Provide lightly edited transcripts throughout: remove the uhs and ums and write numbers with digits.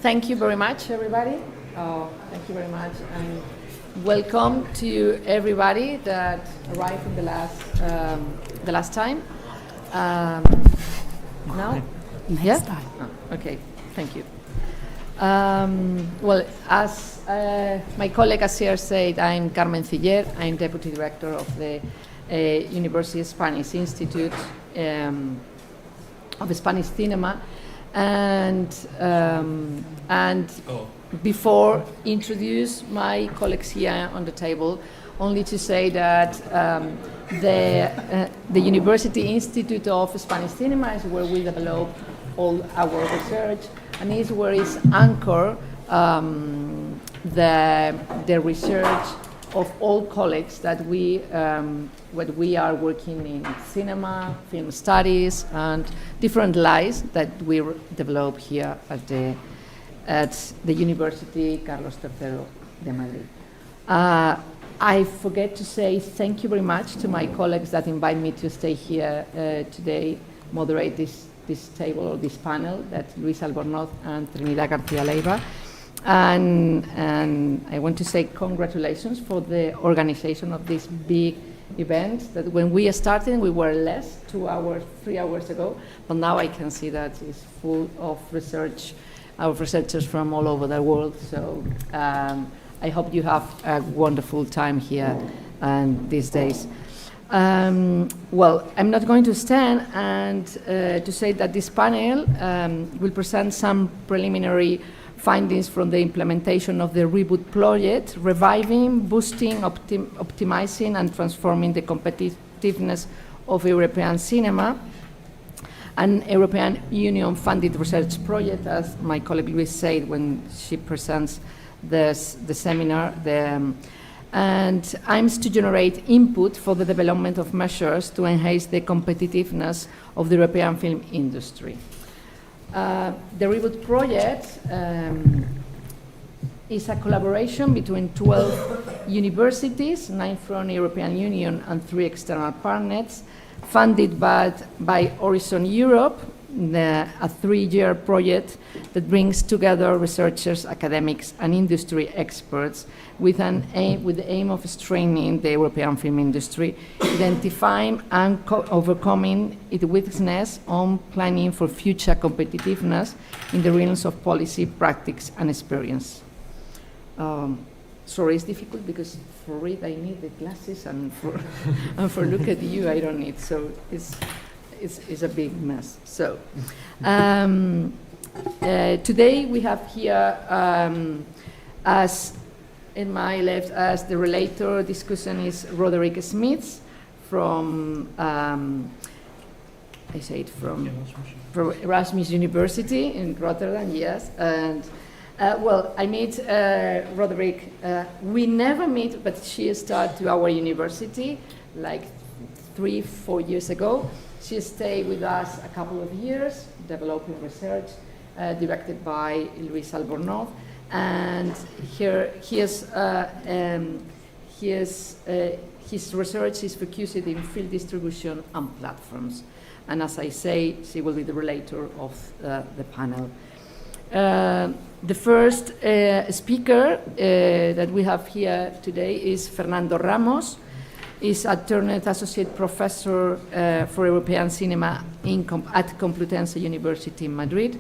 Thank you very much, everybody. Thank you very much, and welcome to everybody that arrived in the last time. Now, Next time. Oh, okay. Thank you. Well, as my colleague Ciller said, I'm Carmen Ciller. I'm Deputy Director of the University Spanish Institute of Spanish Cinema, and before introduce my colleagues here on the table, only to say that the University Institute of Spanish Cinema is where we develop all our research, and is where is anchor the research of all colleagues that we are working in cinema, film studies, and different lies that we develop here at the University Carlos III de Madrid. I forget to say thank you very much to my colleagues that invite me to stay here today, moderate this table or this panel, that's Luis Albornoz and Trinidad García Leiva. And I want to say congratulations for the organization of this big event, that when we started we were less, 2 hours, 3 hours ago, but now I can see that it's full of research, our researchers from all over the world. So I hope you have a wonderful time here these days. Well, I'm not going to stand and to say that this panel will present some preliminary findings from the implementation of the REBOOT project, reviving, boosting, optimizing, and transforming the competitiveness of European cinema, an European Union-funded research project, as my colleague Luis said when she presents the seminar, and aims to generate input for the development of measures to enhance the competitiveness of the European film industry. The REBOOT project is a collaboration between 12 universities, 9 from the European Union and 3 external partners, funded by Horizon Europe, a 3-year project that brings together researchers, academics, and industry experts with the aim of strengthening the European film industry, identifying and overcoming its weakness on planning for future competitiveness in the realms of policy, practice, and experience. Sorry, it's difficult because for read I need the glasses, and for look at you I don't need. So it's a big mess. So today we have here, as in my left, as the relator discussion is Roderik Smits from I say it from Erasmus University in Rotterdam, yes. And well, I meet Roderik. We never meet, but she started to our university like 3-4 years ago. She stayed with us a couple of years, developing research directed by Luis Albornoz, and his research is focused in field distribution and platforms. And as I say, she will be the relator of the panel. The first speaker that we have here today is Fernando Ramos. He's a Turner Associate Professor for European Cinema at Complutense University in Madrid.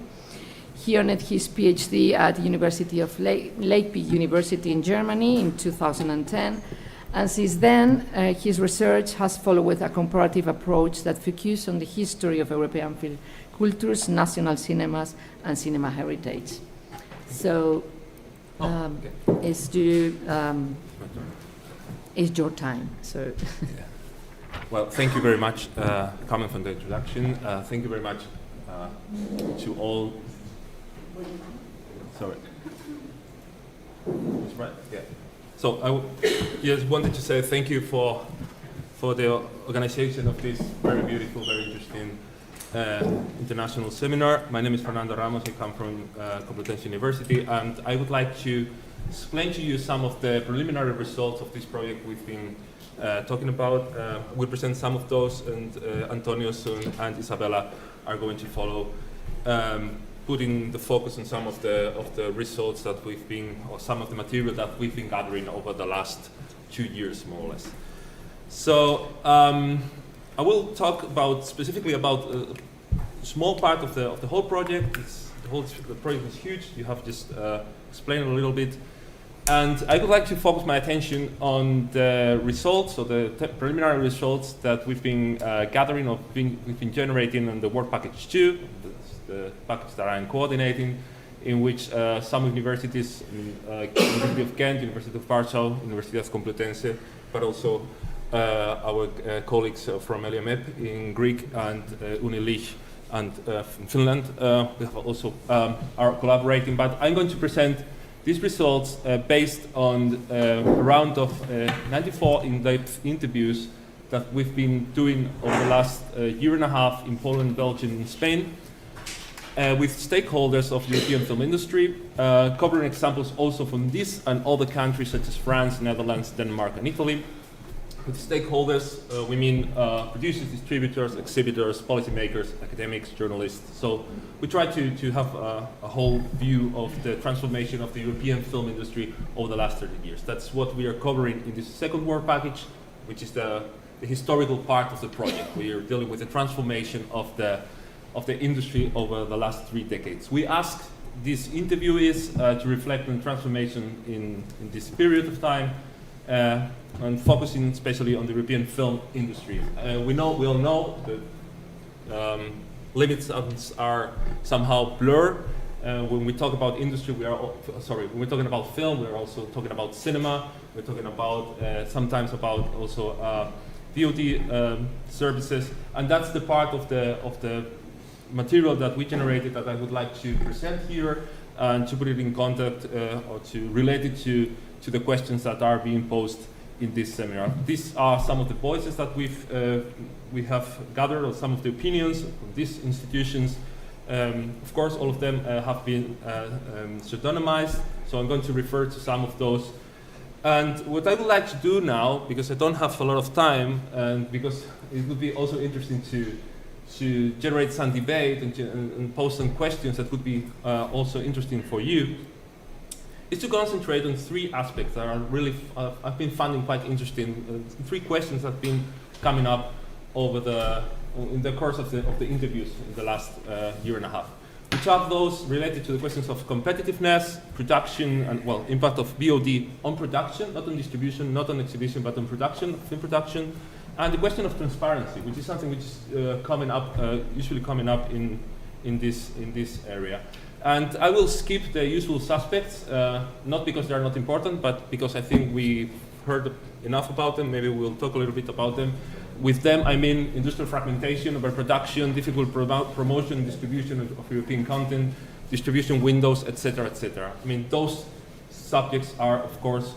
He earned his PhD at the University of Leipzig University in Germany in 2010. And since then, his research has followed a comparative approach that focuses on the history of European film cultures, national cinemas, and cinema heritage. So it's your time. So. Yeah. Well, thank you very much, Carmen, for the introduction. Thank you very much to all. Sorry. That's right. Yeah. So I just wanted to say thank you for the organization of this very beautiful, very interesting international seminar. My name is Fernando Ramos. I come from Complutense University, and I would like to explain to you some of the preliminary results of this project we've been talking about. We'll present some of those, and Antonios and Isabela are going to follow. putting the focus on some of the results that we've been, or some of the material that we've been gathering over the last 2 years, more or less. So I will talk specifically about a small part of the whole project. The project is huge. You have just explained a little bit. And I would like to focus my attention on the results, or the preliminary results that we've been gathering, or we've been generating on the work package 2, the package that I'm coordinating, in which some universities, University of Ghent, University of Warsaw, Universidad Complutense, but also our colleagues from LMEP in Greek and ULiège and in Finland, we have also are collaborating. But I'm going to present these results based on a round of 94 in-depth interviews that we've been doing over the last year and a half in Poland, Belgium, and Spain, with stakeholders of the European film industry, covering examples also from this and other countries such as France, Netherlands, Denmark, and Italy. With stakeholders, we mean producers, distributors, exhibitors, policymakers, academics, journalists. So we try to have a whole view of the transformation of the European film industry over the last 30 years. That's what we are covering in this second work package, which is the historical part of the project. We are dealing with the transformation of the industry over the last 3 decades. We asked these interviewees to reflect on transformation in this period of time, and focusing especially on the European film industry. We all know that limits are somehow blurred. When we talk about industry, when we're talking about film, we're also talking about cinema. We're talking about sometimes about also VOD services, and that's the part of the material that we generated that I would like to present here, and to put it in contact or to relate it to the questions that are being posed in this seminar. These are some of the voices that we have gathered, or some of the opinions from these institutions. Of course, all of them have been pseudonymized, so I'm going to refer to some of those. And what I would like to do now, because I don't have a lot of time, and because it would be also interesting to generate some debate and pose some questions that would be also interesting for you, is to concentrate on 3 aspects that are really, I've been finding quite interesting. 3 questions that have been coming up in the course of the interviews in the last year and a half, which are those related to the questions of competitiveness, production, and, well, impact of VOD on production, not on distribution, not on exhibition, but on production, film production, and the question of transparency, which is something which is usually coming up in this area. And I will skip the usual suspects, not because they are not important, but because I think we've heard enough about them. Maybe we'll talk a little bit about them. With them, I mean industrial fragmentation, overproduction, difficult promotion and distribution of European content, distribution windows, etc., etc. I mean, those subjects are, of course,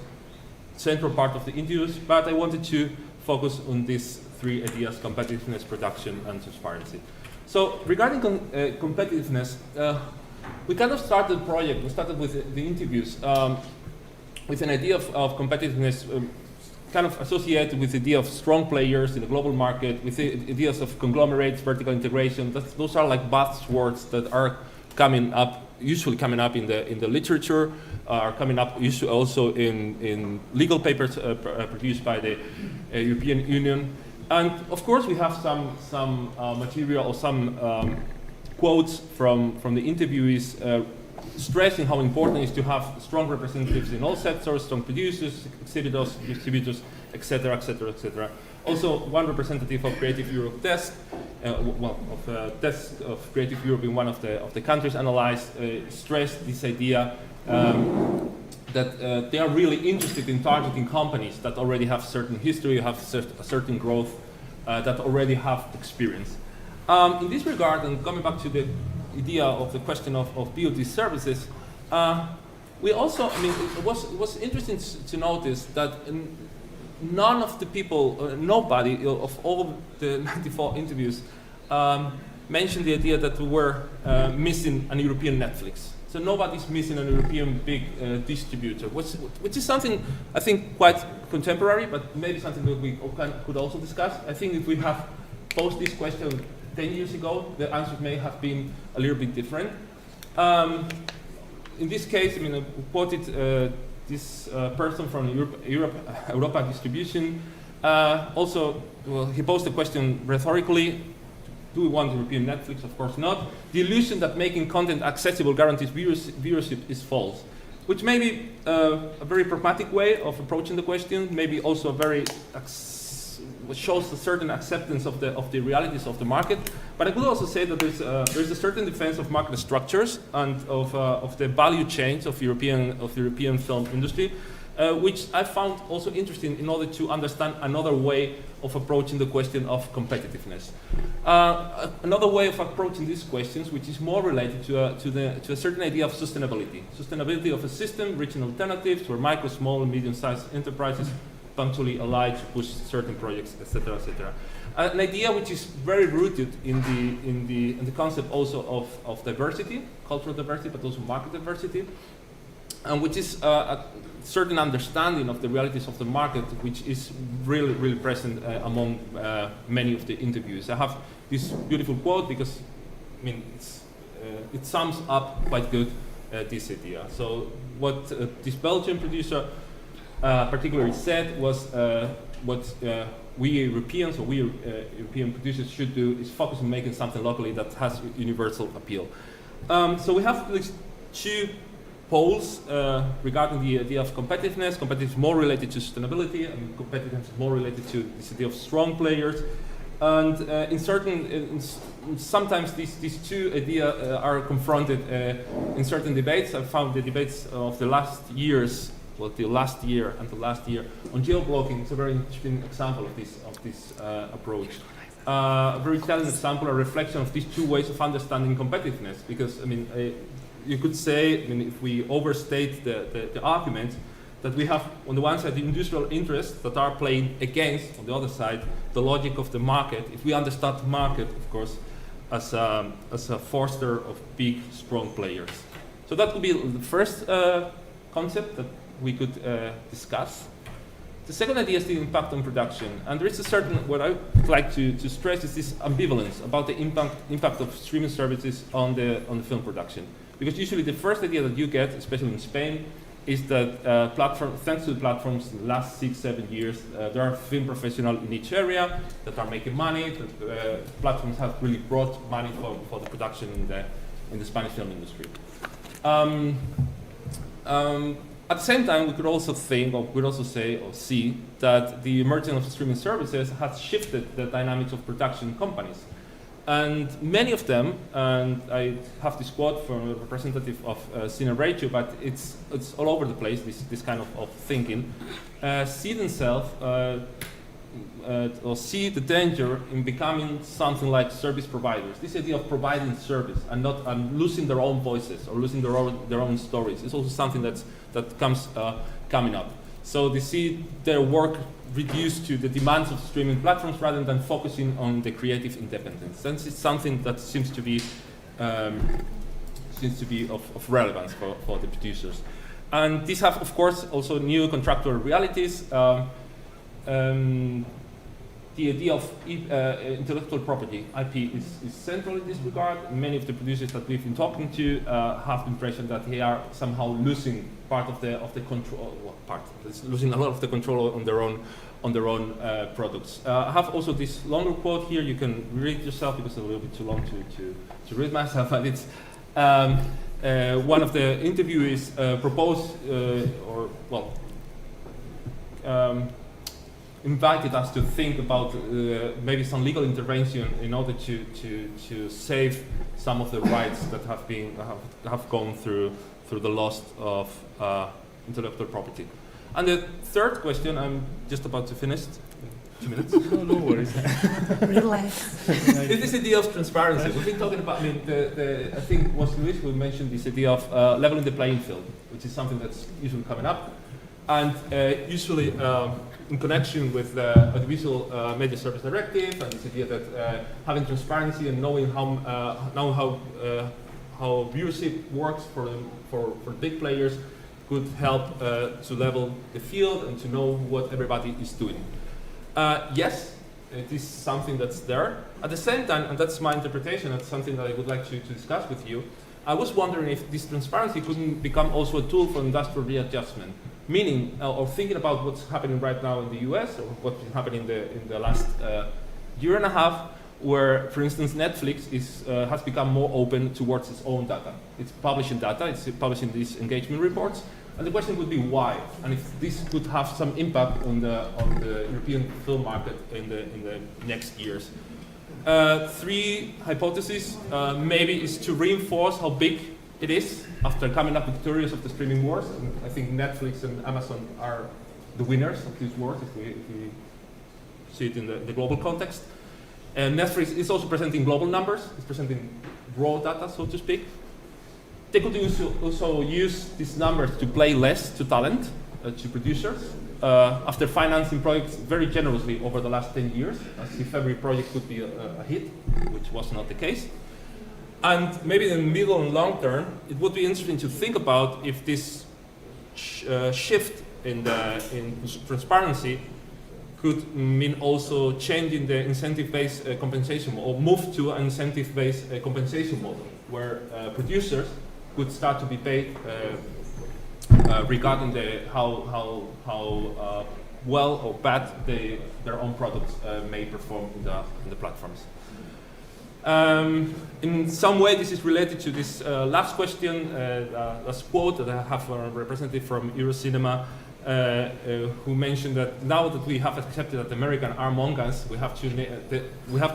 central part of the interviews, but I wanted to focus on these 3 ideas: competitiveness, production, and transparency. So regarding competitiveness, we kind of started the project, we started with the interviews with an idea of competitiveness kind of associated with the idea of strong players in the global market, with the ideas of conglomerates, vertical integration. Those are like buzzwords that are usually coming up in the literature, are coming up usually also in legal papers produced by the European Union. And of course we have some material or some quotes from the interviewees stressing how important it is to have strong representatives in all sectors, strong producers, exhibitors, distributors, etc., etc., etc. Also, one representative of Creative Europe desk, desk of Creative Europe in one of the countries analyzed, stressed this idea that they are really interested in targeting companies that already have certain history, have a certain growth, that already have experience. In this regard, and coming back to the idea of the question of VOD services, we also, I mean, it was interesting to notice that none of the people, nobody of all the 94 interviews mentioned the idea that we were missing an European Netflix. So nobody's missing an European big distributor, which is something I think quite contemporary, but maybe something that we could also discuss. I think if we have posed this question 10 years ago, the answers may have been a little bit different. In this case, I mean, I quoted this person from Europa Distribution. Also, well, he posed the question rhetorically, do we want European Netflix? Of course not. The illusion that making content accessible guarantees viewership is false, which may be a very pragmatic way of approaching the question, maybe also a very shows a certain acceptance of the realities of the market. But I could also say that there's a certain defense of market structures and of the value chains of European film industry, which I found also interesting in order to understand another way of approaching the question of competitiveness. Another way of approaching these questions, which is more related to a certain idea of sustainability of a system, reaching alternatives where micro, small, and medium-sized enterprises punctually allied to push certain projects, etc., etc. An idea which is very rooted in the concept also of diversity, cultural diversity, but also market diversity, and which is a certain understanding of the realities of the market, which is really, really present among many of the interviews. I have this beautiful quote because, I mean, it sums up quite good this idea. So what this Belgian producer particularly said was what we Europeans, or we European producers should do is focus on making something locally that has universal appeal. So we have these two poles regarding the idea of competitiveness. Competitiveness is more related to sustainability, and competitiveness is more related to this idea of strong players. And sometimes these two ideas are confronted in certain debates. I found the debates of the last years, well, the last year on geo-blocking is a very interesting example of this approach. A very telling example, a reflection of these two ways of understanding competitiveness. Because I mean, you could say, I mean, if we overstate the argument, that we have on the one side the industrial interests that are playing against, on the other side, the logic of the market. If we understand the market, of course, as a foster of big, strong players. So that would be the first concept that we could discuss. The second idea is the impact on production, and there is a certain, what I would like to stress is this ambivalence about the impact of streaming services on the film production. Because usually the first idea that you get, especially in Spain, is that thanks to the platforms in the last 6-7 years, there are film professionals in each area that are making money, that platforms have really brought money for the production in the Spanish film industry. At the same time, we could also think, or we could also say or see, that the emergence of streaming services has shifted the dynamics of production companies. And many of them, and I have this quote from a representative of Cine Ratio, but it's all over the place, this kind of thinking, see themselves or see the danger in becoming something like service providers. This idea of providing service and not losing their own voices or losing their own stories is also something that comes coming up. So they see their work reduced to the demands of streaming platforms rather than focusing on the creative independence. And it's something that seems to be of relevance for the producers. And these have, of course, also new contractual realities. The idea of intellectual property, IP, is central in this regard. Many of the producers that we've been talking to have the impression that they are somehow losing part of the control. Well, losing a lot of the control on their own products. I have also this longer quote here. You can read it yourself because it's a little bit too long to read myself. But it's one of the interviewees proposed invited us to think about maybe some legal intervention in order to save some of the rights that have gone through the loss of intellectual property. And the third question, I'm just about to finish. 2 minutes. No worries. Relax. Is this idea of transparency? We've been talking about. I mean, I think was Luis who mentioned this idea of leveling the playing field, which is something that's usually coming up, and usually in connection with the Audiovisual Media Service Directive, and this idea that having transparency and knowing how viewership works for big players could help to level the field and to know what everybody is doing. Yes, it is something that's there. At the same time, and that's my interpretation, that's something that I would like to discuss with you, I was wondering if this transparency couldn't become also a tool for industrial readjustment, meaning, or thinking about what's happening right now in the US, or what's been happening in the last year and a half, where, for instance, Netflix has become more open towards its own data. It's publishing data, it's publishing these engagement reports, and the question would be why, and if this could have some impact on the European film market in the next years. 3 hypotheses, maybe is to reinforce how big it is after coming up with theories of the streaming wars. And I think Netflix and Amazon are the winners of these wars if we see it in the global context. And Netflix is also presenting global numbers, it's presenting raw data, so to speak. They could also use these numbers to play less to talent, to producers, after financing projects very generously over the last 10 years, as if every project could be a hit, which was not the case. And maybe in the middle and long term, it would be interesting to think about if this shift in transparency could mean also changing the incentive-based compensation, or move to an incentive-based compensation model, where producers could start to be paid regarding how well or bad their own products may perform in the platforms. In some way, this is related to this last question, last quote that I have a representative from Eurocinema, who mentioned that now that we have accepted that Americans are among us, we have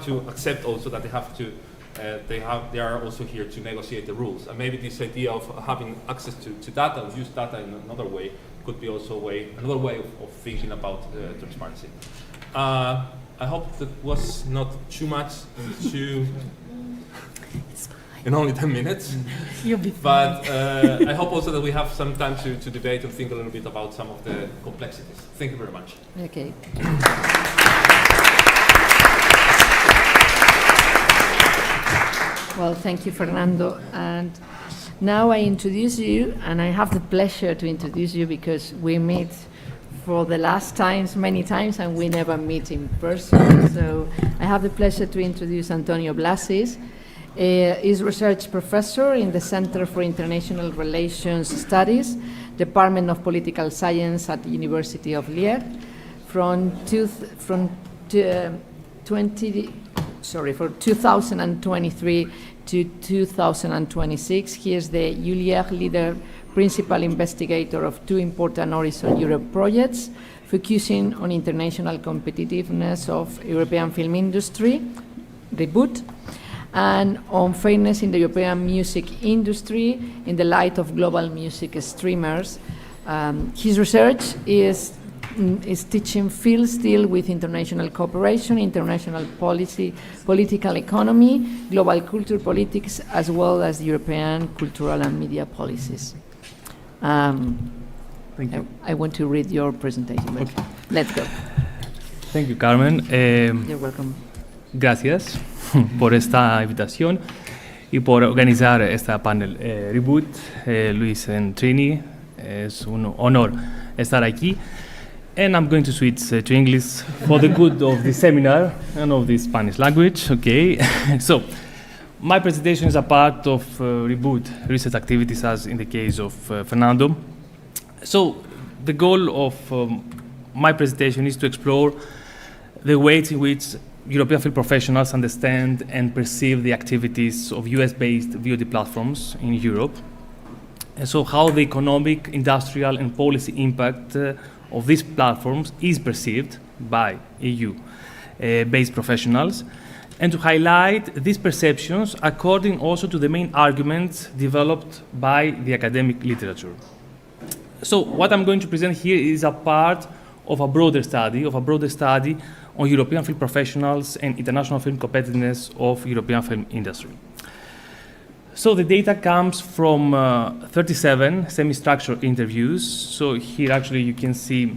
to accept also that they are also here to negotiate the rules. And maybe this idea of having access to data, and use data in another way, could be also another way of thinking about transparency. I hope that was not too much in only 10 minutes. You'll be fine. But I hope also that we have some time to debate and think a little bit about some of the complexities. Thank you very much. Okay. Well, thank you, Fernando. And now I introduce you, and I have the pleasure to introduce you because we meet for the last times, many times, and we never meet in person. So I have the pleasure to introduce Antonios Vlassis. He's research professor in the Center for International Relations Studies, Department of Political Science at the University of Lieja. From 2023 to 2026, he is the ULiège leader, principal investigator of 2 important Horizon Europe projects, focusing on international competitiveness of European film industry, REBOOT, and on fairness in the European music industry in the light of global music streamers. His research is teaching fields deal with international cooperation, international policy, political economy, global culture politics, as well as European cultural and media policies. Thank you. I want to read your presentation, but Okay. let's go. Thank you, Carmen. You're welcome. Gracias por esta invitación y por organizar esta panel. Reboot, Luis and Trini, es un honor estar aquí. And I'm going to switch to English for the good of the seminar and of the Spanish language. Okay, so my presentation is a part of REBOOT research activities, as in the case of Fernando. So the goal of my presentation is to explore the ways in which European film professionals understand and perceive the activities of US-based VOD platforms in Europe. And so how the economic, industrial, and policy impact of these platforms is perceived by EU-based professionals, and to highlight these perceptions according also to the main arguments developed by the academic literature. So what I'm going to present here is a part of a broader study on European film professionals and international film competitiveness of European film industry. So the data comes from 37 semi-structured interviews. So here actually you can see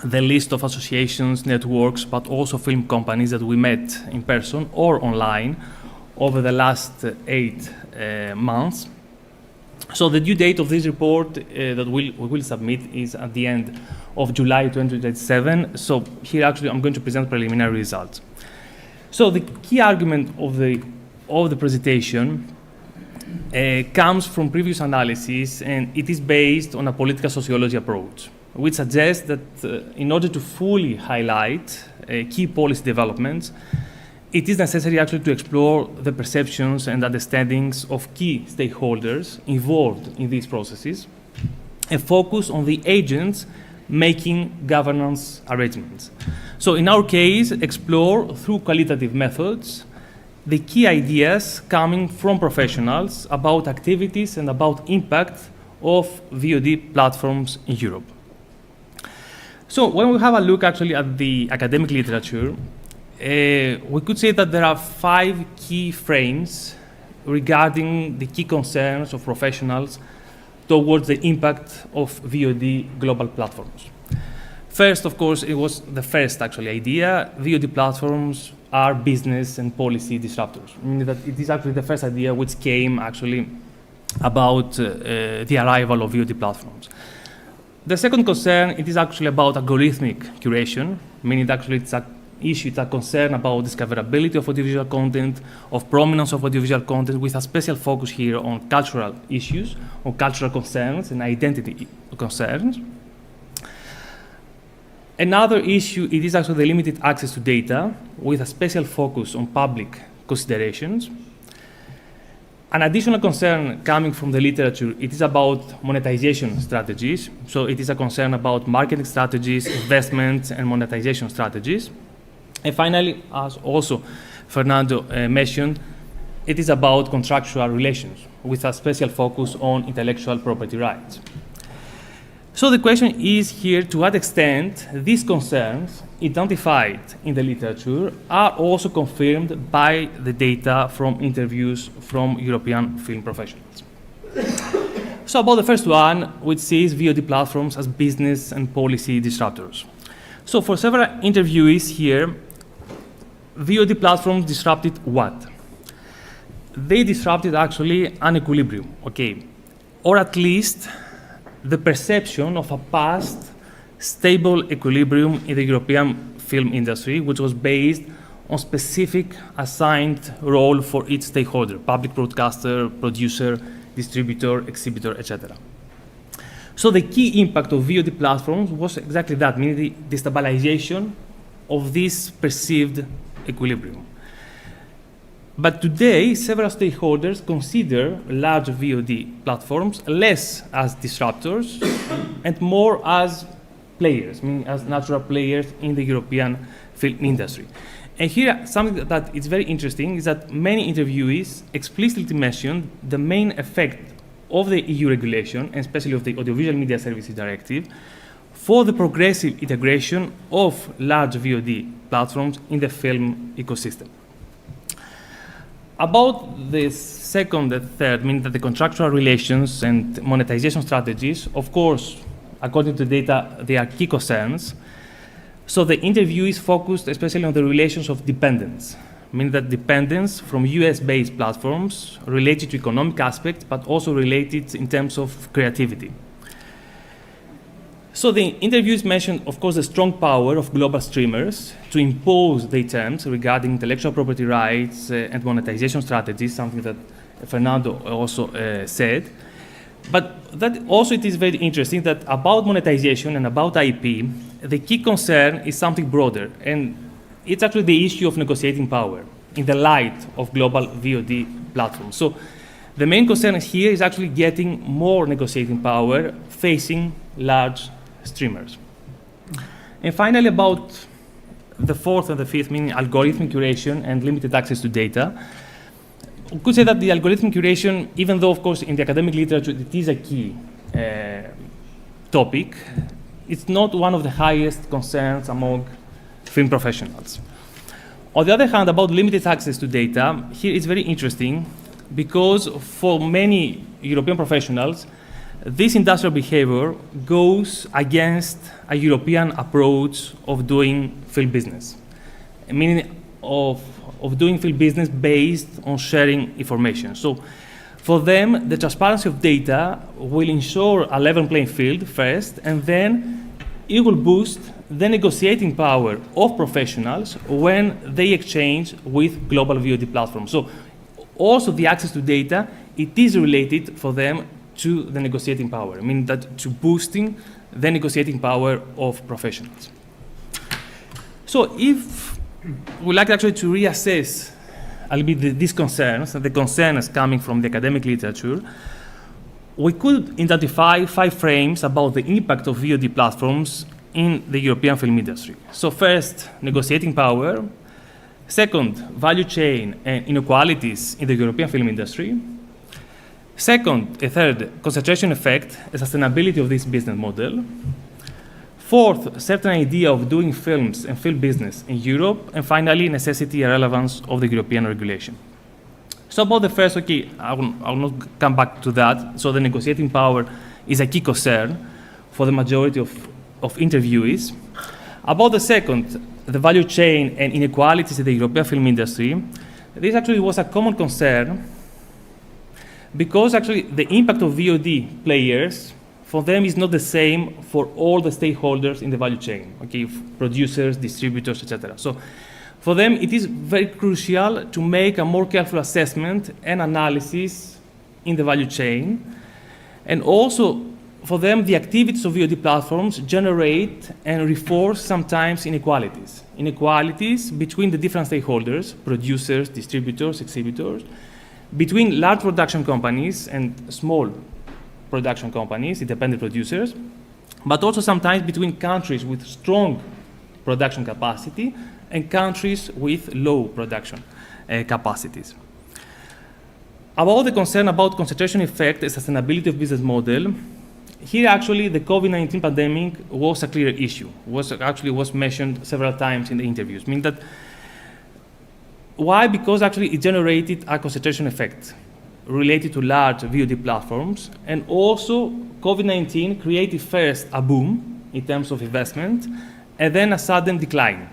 the list of associations, networks, but also film companies that we met in person or online over the last 8 months. So the due date of this report that we will submit is at the end of July 2027. So here actually I'm going to present preliminary results. So the key argument of the presentation comes from previous analysis, and it is based on a political sociology approach, which suggests that in order to fully highlight key policy developments, it is necessary actually to explore the perceptions and understandings of key stakeholders involved in these processes and focus on the agents making governance arrangements. So in our case, explore through qualitative methods the key ideas coming from professionals about activities and about impact of VOD platforms in Europe. So when we have a look actually at the academic literature, we could say that there are 5 key frames regarding the key concerns of professionals towards the impact of VOD global platforms. First, of course, it was the first actually idea. VOD platforms are business and policy disruptors. Meaning that it is actually the first idea which came actually about the arrival of VOD platforms. The second concern, it is actually about algorithmic curation, meaning that actually it's an issue, it's a concern about discoverability of audiovisual content, of prominence of audiovisual content, with a special focus here on cultural issues, on cultural concerns and identity concerns. Another issue, it is actually the limited access to data, with a special focus on public considerations. An additional concern coming from the literature, it is about monetization strategies. So it is a concern about marketing strategies, investments, and monetization strategies. And finally, as also Fernando mentioned, it is about contractual relations, with a special focus on intellectual property rights. So the question is here, to what extent these concerns identified in the literature are also confirmed by the data from interviews from European film professionals. So about the first one, which sees VOD platforms as business and policy disruptors. So for several interviewees here, VOD platforms disrupted what? They disrupted actually an equilibrium, okay? Or at least the perception of a past stable equilibrium in the European film industry, which was based on specific assigned role for each stakeholder, public broadcaster, producer, distributor, exhibitor, etc. So the key impact of VOD platforms was exactly that, meaning the destabilization of this perceived equilibrium. But today, several stakeholders consider large VOD platforms less as disruptors and more as players, meaning as natural players in the European film industry. And here, something that is very interesting is that many interviewees explicitly mentioned the main effect of the EU regulation, and especially of the Audiovisual Media Services Directive, for the progressive integration of large VOD platforms in the film ecosystem. About the second and third, meaning that the contractual relations and monetization strategies, of course, according to data, they are key concerns. So the interview is focused especially on the relations of dependence, meaning that dependence from US-based platforms related to economic aspects, but also related in terms of creativity. So the interviews mentioned, of course, the strong power of global streamers to impose their terms regarding intellectual property rights and monetization strategies, something that Fernando also said. But that also it is very interesting that about monetization and about IP, the key concern is something broader, and it's actually the issue of negotiating power in the light of global VOD platforms. So the main concern here is actually getting more negotiating power facing large streamers. And finally, about the fourth and the fifth, meaning algorithmic curation and limited access to data. We could say that the algorithmic curation, even though, of course, in the academic literature, it is a key topic, it's not one of the highest concerns among film professionals. On the other hand, about limited access to data, here it's very interesting because for many European professionals, this industrial behavior goes against a European approach of doing film business, meaning of doing film business based on sharing information. So for them, the transparency of data will ensure a level playing field first, and then it will boost the negotiating power of professionals when they exchange with global VOD platforms. So also the access to data it is related for them to the negotiating power, meaning that to boosting the negotiating power of professionals. So if we like actually to reassess a little bit these concerns, the concerns coming from the academic literature, we could identify 5 frames about the impact of VOD platforms in the European film industry. So first, negotiating power. Second, value chain and inequalities in the European film industry. Second, a third, concentration effect and sustainability of this business model. Fourth, certain idea of doing films and film business in Europe. And finally, necessity and relevance of the European regulation. So about the first, okay, I will not come back to that. So the negotiating power is a key concern for the majority of interviewees. About the second, the value chain and inequalities in the European film industry, this actually was a common concern because actually the impact of VOD players, for them is not the same for all the stakeholders in the value chain, okay, producers, distributors, etc. So for them, it is very crucial to make a more careful assessment and analysis in the value chain. And also, for them, the activities of VOD platforms generate and reinforce sometimes inequalities. Inequalities between the different stakeholders, producers, distributors, exhibitors, between large production companies and small production companies, independent producers, but also sometimes between countries with strong production capacity and countries with low production capacities. About the concern about concentration effect and sustainability of business model, here actually the COVID-19 pandemic was a clear issue, was mentioned several times in the interviews. Meaning that, why? Because actually it generated a concentration effect related to large VOD platforms, and also COVID-19 created first a boom in terms of investment, and then a sudden decline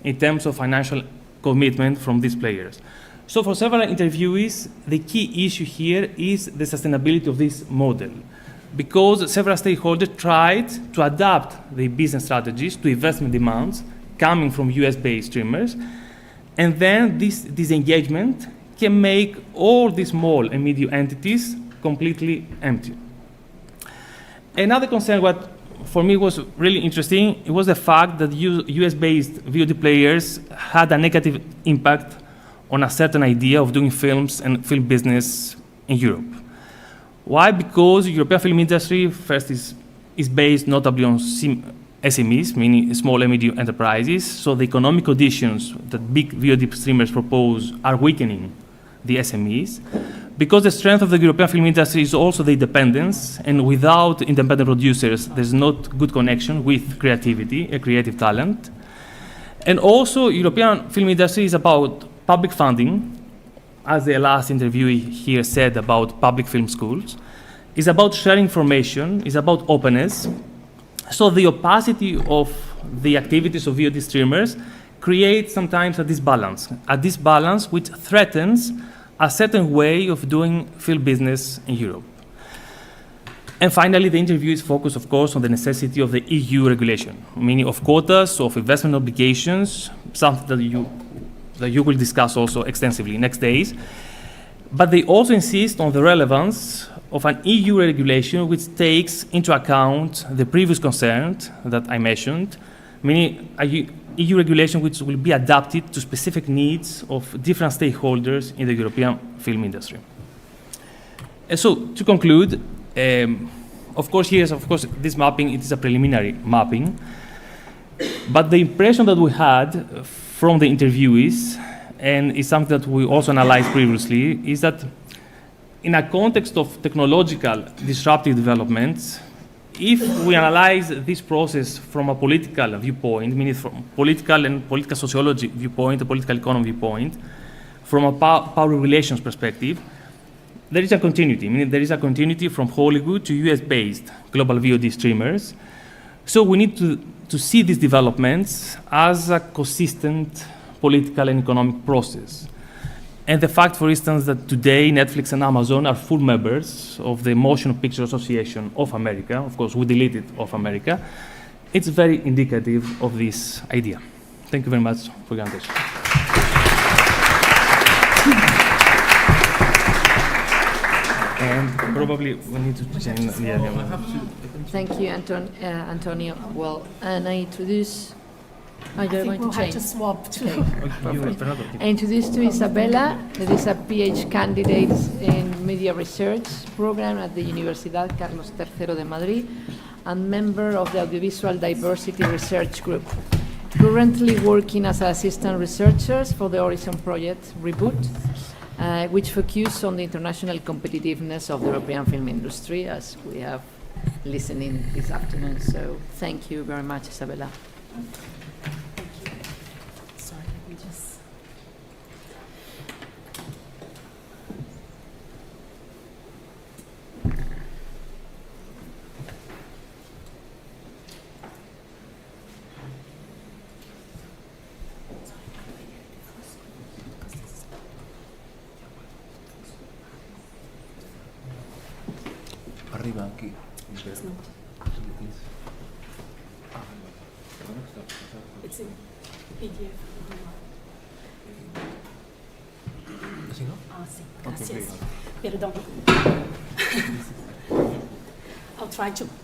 in terms of financial commitment from these players. So for several interviewees, the key issue here is the sustainability of this model, because several stakeholders tried to adapt their business strategies to investment demands coming from US-based streamers, and then this engagement can make all these small and medium entities completely empty. Another concern, what for me was really interesting, it was the fact that US-based VOD players had a negative impact on a certain idea of doing films and film business in Europe. Why? Because the European film industry first is based notably on SMEs, meaning small and medium enterprises, so the economic conditions that big VOD streamers propose are weakening the SMEs. Because the strength of the European film industry is also the independence, and without independent producers, there's not good connection with creativity and creative talent. And also, European film industry is about public funding, as the last interviewee here said about public film schools. It's about sharing information, it's about openness. So the opacity of the activities of VOD streamers creates sometimes a disbalance which threatens a certain way of doing film business in Europe. And finally, the interview is focused, of course, on the necessity of the EU regulation, meaning of quotas, of investment obligations, something that you will discuss also extensively next days. But they also insist on the relevance of an EU regulation which takes into account the previous concerns that I mentioned, meaning a EU regulation which will be adapted to specific needs of different stakeholders in the European film industry. And so, to conclude, of course, this mapping, it is a preliminary mapping, but the impression that we had from the interviewees, and it's something that we also analyzed previously, is that in a context of technological disruptive developments, if we analyze this process from a political viewpoint, meaning from political sociology viewpoint, a political economy viewpoint, from a power relations perspective, there is a continuity, meaning there is a continuity from Hollywood to US-based global VOD streamers. So we need to see these developments as a consistent political and economic process. And the fact, for instance, that today Netflix and Amazon are full members of the Motion Picture Association of America, of course we deleted of America, it's very indicative of this idea. Thank you very much for your attention. Probably we need to change. Thank you, Antonio. Well, and I introduce. Oh, you're going to We'll have change. to swap too. I introduce to Isabela, that is a PhD candidate in media research program at the Universidad Carlos III de Madrid and member of the Audiovisual Diversity Research Group. Currently working as assistant researchers for the Horizon Project REBOOT, which focuses on the international competitiveness of the European film industry, as we have listened in this afternoon. So thank you very much, Isabela. Sorry, let me just. Arriba, aquí. It's in PDF. ¿Así no? Ah, sí, Okay, gracias. Perdón.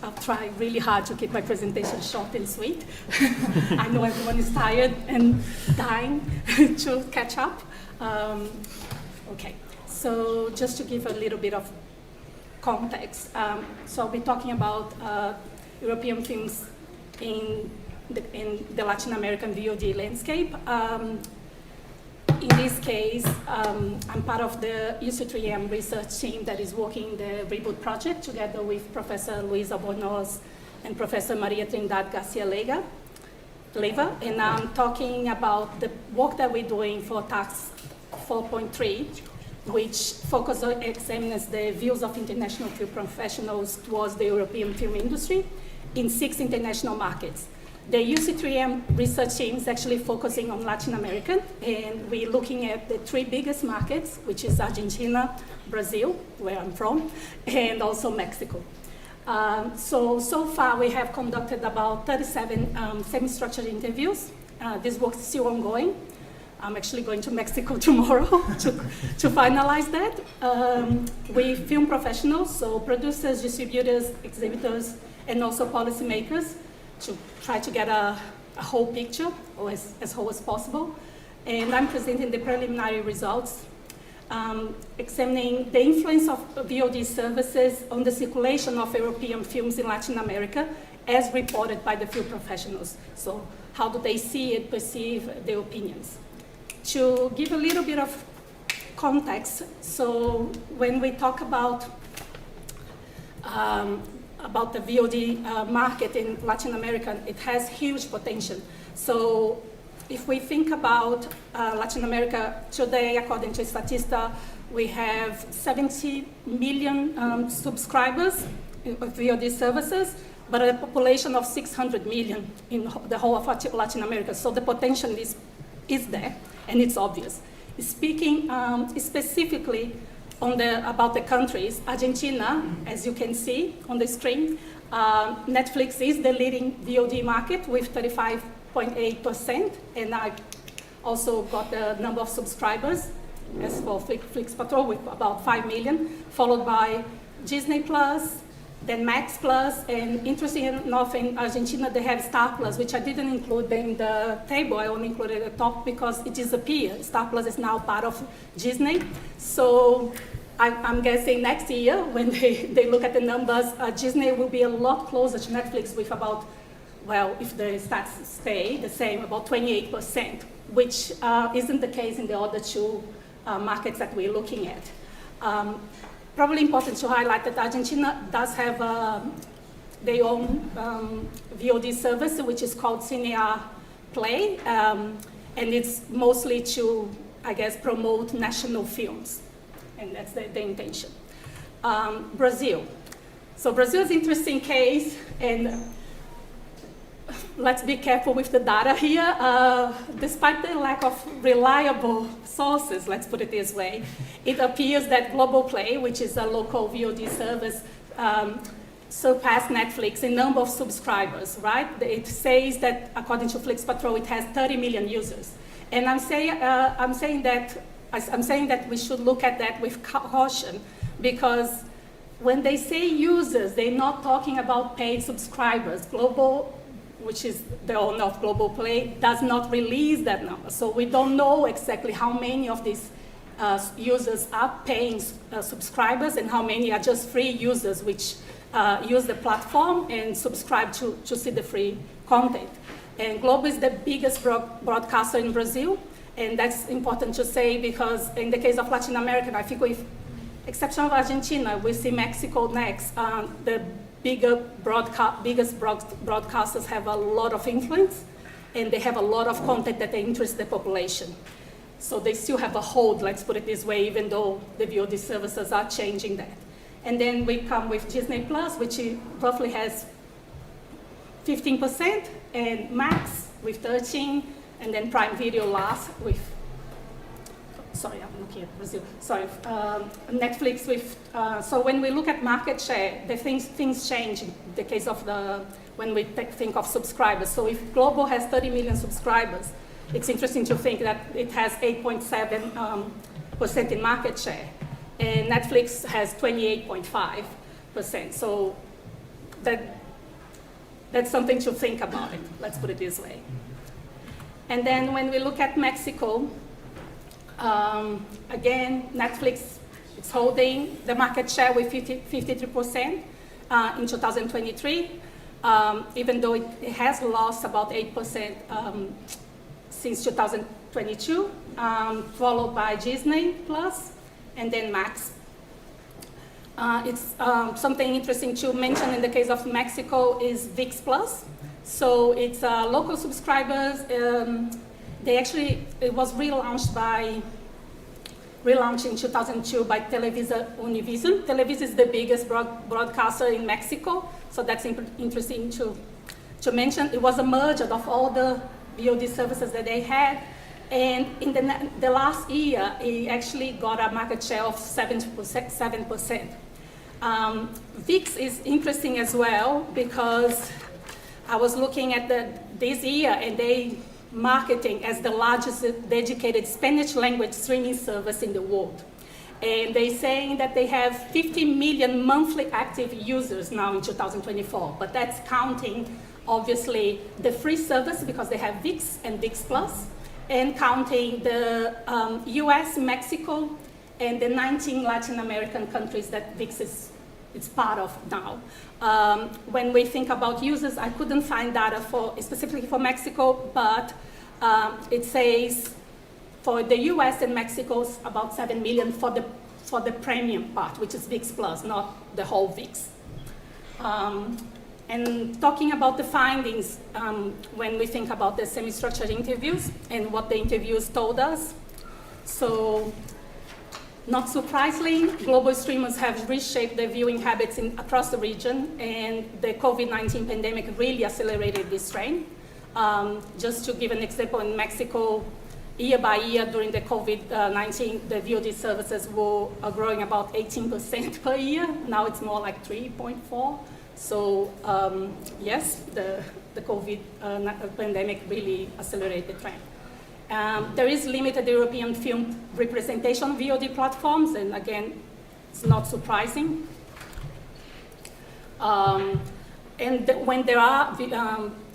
I'll try really hard to keep my presentation short and sweet. I know everyone is tired and dying to catch up. Okay, so just to give a little bit of context, so I'll be talking about European films in the Latin American VOD landscape. In this case, I'm part of the UC3M research team that is working the REBOOT Project together with Professor Luis Albornoz and Professor Maria Trindade Garcia Leiva, and I'm talking about the work that we're doing for Task 4.3, which examines the views of international film professionals towards the European film industry in 6 international markets. The UC3M research team is actually focusing on Latin America, and we're looking at the 3 biggest markets, which is Argentina, Brazil, where I'm from, and also Mexico. So far we have conducted about 37 semi-structured interviews. This work is still ongoing. I'm actually going to Mexico tomorrow to finalize that. We film professionals, so producers, distributors, exhibitors, and also policymakers, to try to get a whole picture, or as whole as possible. And I'm presenting the preliminary results, examining the influence of VOD services on the circulation of European films in Latin America, as reported by the film professionals. So how do they see it, perceive their opinions? To give a little bit of context, so when we talk about the VOD market in Latin America, it has huge potential. So if we think about Latin America today, according to Statista, we have 70 million subscribers of VOD services, but a population of 600 million in the whole of Latin America. So the potential is there, and it's obvious. Speaking specifically about the countries, Argentina, as you can see on the screen, Netflix is the leading VOD market with 35.8%, and I also got the number of subscribers as for Flix Patrol with about 5 million, followed by Disney Plus, then Max Plus, and interesting enough in Argentina they have Star Plus, which I didn't include in the table. I only included at the top because it disappeared. Star Plus is now part of Disney. So I'm guessing next year when they look at the numbers, Disney will be a lot closer to Netflix with about, well, if the stats stay the same, about 28%, which isn't the case in the other 2 markets that we're looking at. Probably important to highlight that Argentina does have their own VOD service, which is called Cine Play, and it's mostly to, I guess, promote national films, and that's the intention. Brazil. So Brazil is an interesting case, and let's be careful with the data here. Despite the lack of reliable sources, let's put it this way, it appears that Global Play, which is a local VOD service, surpassed Netflix in number of subscribers, right? It says that, according to Flix Patrol, it has 30 million users. And I'm saying that we should look at that with caution, because when they say users, they're not talking about paid subscribers. Global, which is the owner of Global Play, does not release that number. So we don't know exactly how many of these users are paying subscribers and how many are just free users which use the platform and subscribe to see the free content. And Globo is the biggest broadcaster in Brazil, and that's important to say because in the case of Latin America, I think with exception of Argentina, we see Mexico next. The biggest broadcasters have a lot of influence, and they have a lot of content that they interest the population. So they still have a hold, let's put it this way, even though the VOD services are changing that. And then we come with Disney Plus, which roughly has 15%, and Max with 13%, and then Prime Video last with, sorry, I'm looking at Brazil, sorry, Netflix with, so when we look at market share, the things change in the case of when we think of subscribers. So if Globo has 30 million subscribers, it's interesting to think that it has 8.7% in market share, and Netflix has 28.5%. So that's something to think about it, let's put it this way. And then when we look at Mexico, again, Netflix is holding the market share with 53% in 2023, even though it has lost about 8% since 2022, followed by Disney Plus, and then Max. It's something interesting to mention in the case of Mexico is ViX Plus. So it's local subscribers. It was relaunched in 2002 by Televisa Univision. Televisa is the biggest broadcaster in Mexico, so that's interesting to mention. It was a merger of all the VOD services that they had, and in the last year, it actually got a market share of 7%. ViX is interesting as well because I was looking at this year, and they marketing as the largest dedicated Spanish language streaming service in the world. And they're saying that they have 50 million monthly active users now in 2024, but that's counting obviously the free service because they have ViX and ViX Plus, and counting the US, Mexico, and the 19 Latin American countries that ViX is part of now. When we think about users, I couldn't find data specifically for Mexico, but it says for the US and Mexico, about 7 million for the premium part, which is ViX Plus, not the whole ViX. And talking about the findings, when we think about the semi-structured interviews and what the interviews told us. So, not surprisingly, global streamers have reshaped their viewing habits across the region, and the COVID-19 pandemic really accelerated this trend. Just to give an example, in Mexico, year by year during the COVID-19, the VOD services were growing about 18% per year. Now it's more like 3.4%. So yes, the COVID pandemic really accelerated the trend. There is limited European film representation on VOD platforms, and again, it's not surprising. When there are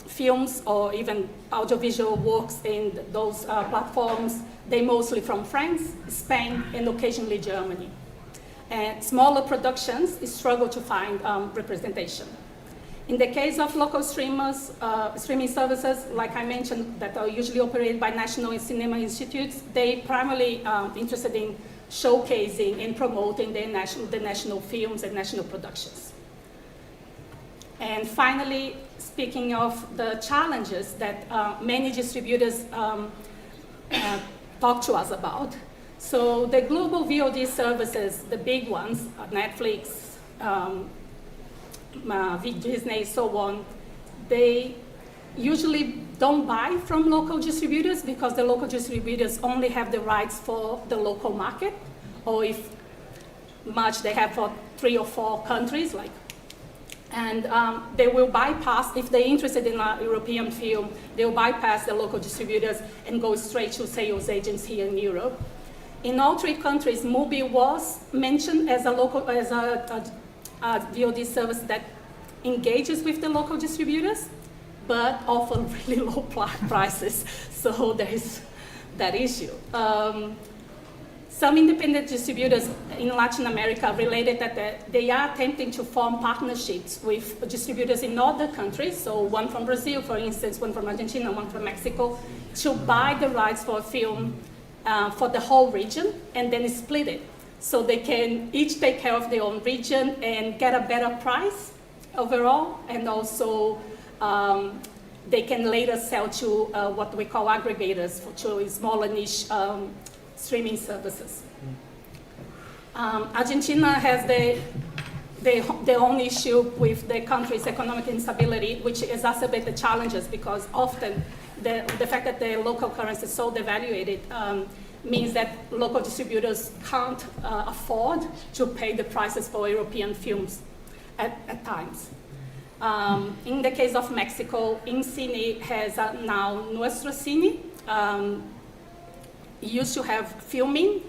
films or even audiovisual works in those platforms, they're mostly from France, Spain, and occasionally Germany. And smaller productions struggle to find representation. In the case of local streamers, streaming services, like I mentioned, that are usually operated by national and cinema institutes, they primarily interested in showcasing and promoting the national films and national productions. And finally, speaking of the challenges that many distributors talk to us about. So the global VOD services, the big ones, Netflix, Disney, so on, they usually don't buy from local distributors because the local distributors only have the rights for the local market, or if much they have for 3 or 4 countries, and they will bypass, if they're interested in a European film, they'll bypass the local distributors and go straight to sales agents here in Europe. In all 3 countries, Mubi was mentioned as a VOD service that engages with the local distributors, but offer really low prices. So there is that issue. Some independent distributors in Latin America related that they are attempting to form partnerships with distributors in other countries, so one from Brazil, for instance, one from Argentina, one from Mexico, to buy the rights for a film for the whole region and then split it. So they can each take care of their own region and get a better price overall, and also they can later sell to what we call aggregators, to smaller niche streaming services. Argentina has their own issue with the country's economic instability, which exacerbates the challenges because often the fact that the local currency is so devaluated means that local distributors can't afford to pay the prices for European films at times. In the case of Mexico, Cine has now Nuestro Cine. It used to have filming,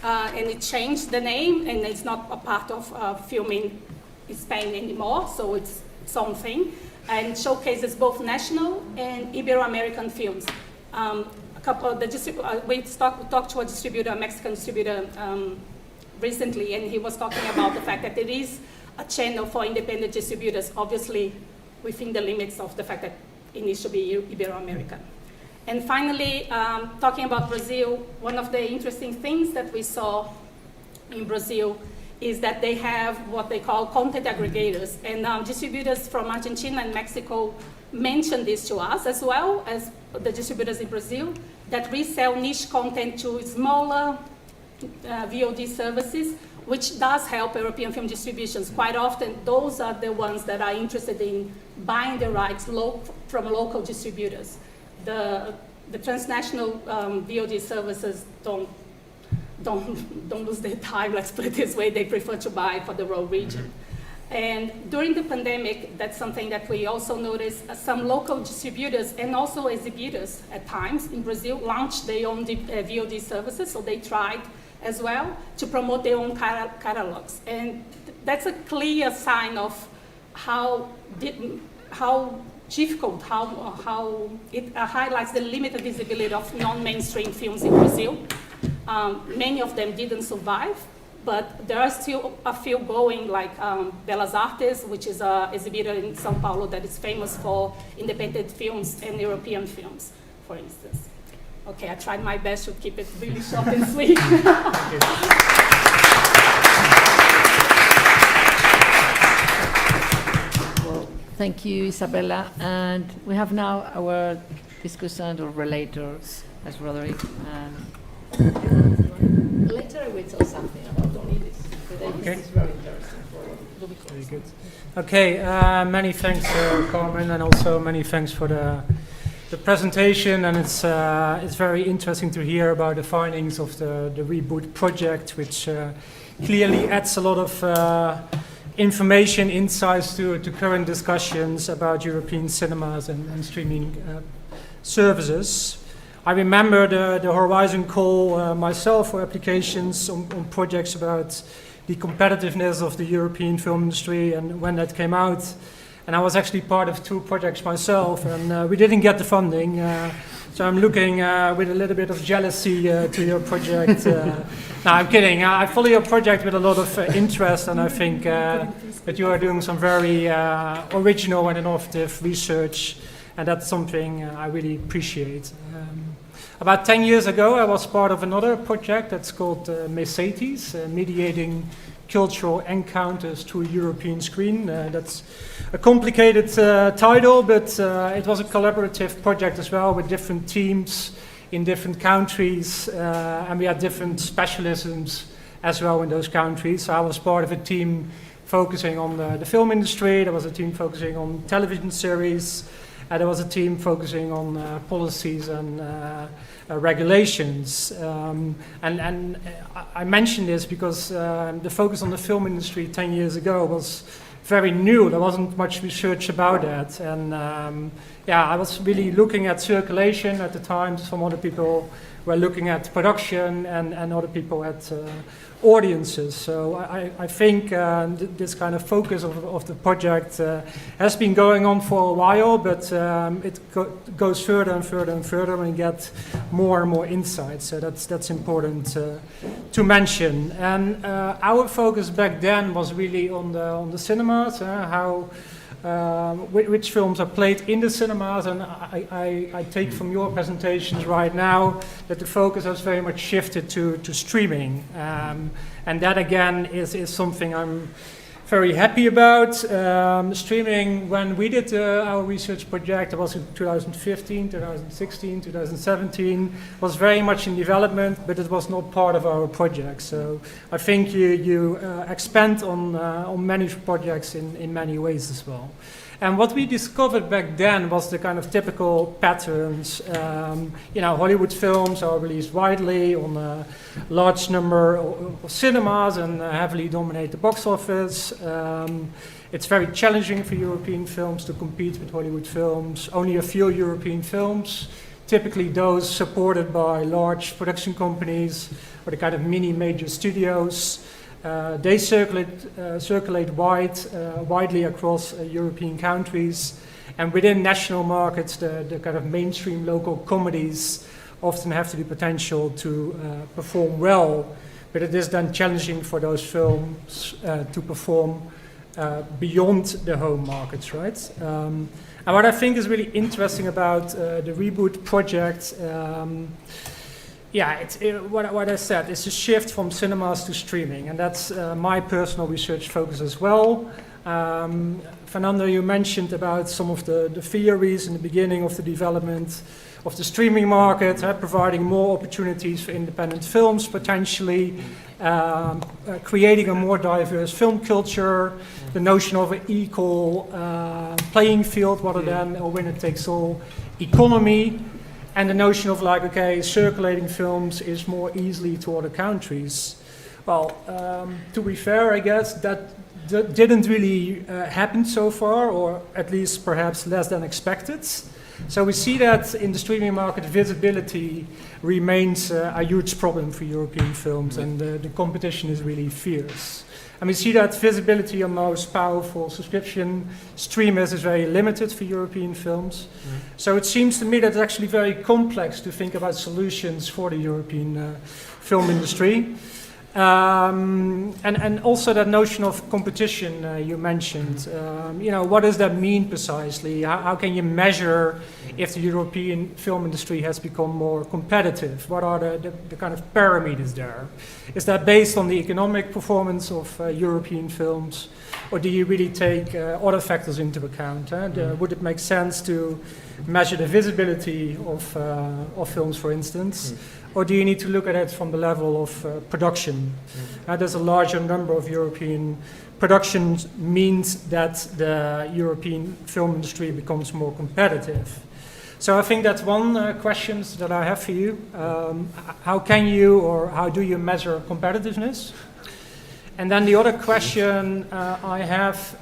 and it changed the name, and it's not a part of filming in Spain anymore, so it's its own thing, and showcases both national and Ibero-American films. We talked to a distributor, a Mexican distributor, recently, and he was talking about the fact that there is a channel for independent distributors, obviously within the limits of the fact that it needs to be Ibero-American. And finally, talking about Brazil, one of the interesting things that we saw in Brazil is that they have what they call content aggregators. And distributors from Argentina and Mexico mentioned this to us, as well as the distributors in Brazil, that resell niche content to smaller VOD services, which does help European film distributions. Quite often, those are the ones that are interested in buying the rights from local distributors. The transnational VOD services don't lose their time, let's put it this way. They prefer to buy for the raw region. And during the pandemic, that's something that we also noticed. Some local distributors and also exhibitors at times in Brazil launched their own VOD services, so they tried as well to promote their own catalogs. And that's a clear sign of how difficult, how it highlights the limited visibility of non-mainstream films in Brazil. Many of them didn't survive, but there are still a few going, like Belas Artes, which is an exhibitor in São Paulo that is famous for independent films and European films, for instance. Okay, I tried my best to keep it really short and sweet. Well, thank you, Isabela. And we have now our discussant or relators, as Roderik. Later I will tell something about only this. Today this is very interesting for Ruby. Very good. Okay, many thanks, Carmen, and also many thanks for the presentation. And it's very interesting to hear about the findings of the REBOOT project, which clearly adds a lot of information, insights to current discussions about European cinemas and streaming services. I remember the Horizon call myself for applications on projects about the competitiveness of the European film industry, and when that came out, and I was actually part of 2 projects myself, and we didn't get the funding, so I'm looking with a little bit of jealousy to your project. No, I'm kidding. I follow your project with a lot of interest, and I think that you are doing some very original and innovative research, and that's something I really appreciate. About 10 years ago, I was part of another project that's called Mercedes, mediating cultural encounters to a European screen. That's a complicated title, but it was a collaborative project as well, with different teams in different countries, and we had different specialisms as well in those countries. So I was part of a team focusing on the film industry, there was a team focusing on television series, and there was a team focusing on policies and regulations. And I mention this because the focus on the film industry 10 years ago was very new. There wasn't much research about that. And I was really looking at circulation at the time. Some other people were looking at production and other people at audiences. So I think this kind of focus of the project has been going on for a while, but it goes further and further and further, and get more and more insights. So that's important to mention. And our focus back then was really on the cinemas, how which films are played in the cinemas, and I take from your presentations right now that the focus has very much shifted to streaming, and that again is something I'm very happy about. Streaming, when we did our research project, it was in 2015, 2016, 2017, was very much in development, but it was not part of our project. So I think you expand on many projects in many ways as well. And what we discovered back then was the kind of typical patterns. Hollywood films are released widely on a large number of cinemas and heavily dominate the box office. It's very challenging for European films to compete with Hollywood films. Only a few European films, typically those supported by large production companies or the kind of mini major studios. They circulate widely across European countries, and within national markets, the kind of mainstream local comedies often have the potential to perform well, but it is then challenging for those films to perform beyond the home markets, right? And what I think is really interesting about the REBOOT project, what I said, it's a shift from cinemas to streaming, and that's my personal research focus as well. Fernando, you mentioned about some of the theories in the beginning of the development of the streaming market, providing more opportunities for independent films, potentially creating a more diverse film culture, the notion of an equal playing field rather than a winner-takes-all economy, and the notion of circulating films is more easily to other countries. Well, to be fair, I guess that didn't really happen so far, or at least perhaps less than expected. So we see that in the streaming market, visibility remains a huge problem for European films, and the competition is really fierce. And we see that visibility on most powerful subscription streamers is very limited for European films. So it seems to me that it's actually very complex to think about solutions for the European film industry. And also that notion of competition you mentioned. What does that mean precisely? How can you measure if the European film industry has become more competitive? What are the kind of parameters there? Is that based on the economic performance of European films, or do you really take other factors into account? Would it make sense to measure the visibility of films, for instance? Or do you need to look at it from the level of production? There's a larger number of European productions means that the European film industry becomes more competitive. So I think that's one question that I have for you. How can you, or how do you measure competitiveness? And then the other question I have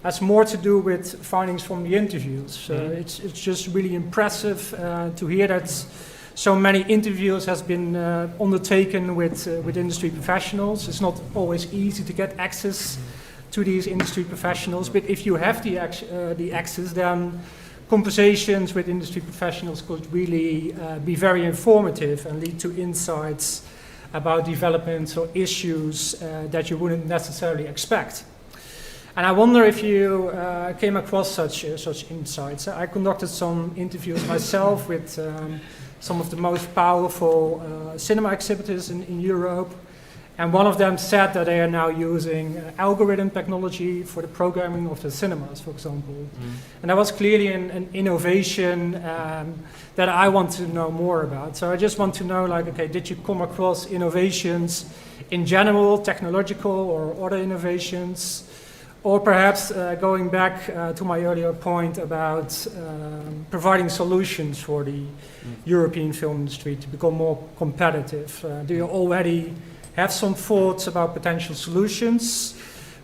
has more to do with findings from the interviews. It's just really impressive to hear that so many interviews has been undertaken with industry professionals. It's not always easy to get access to these industry professionals, but if you have the access, then conversations with industry professionals could really be very informative and lead to insights about developments or issues that you wouldn't necessarily expect. And I wonder if you came across such insights. I conducted some interviews myself with some of the most powerful cinema exhibitors in Europe. And one of them said that they are now using algorithm technology for the programming of the cinemas, for example. And that was clearly an innovation that I want to know more about. So I just want to know, did you come across innovations in general, technological or other innovations? Or perhaps going back to my earlier point about providing solutions for the European film industry to become more competitive. Do you already have some thoughts about potential solutions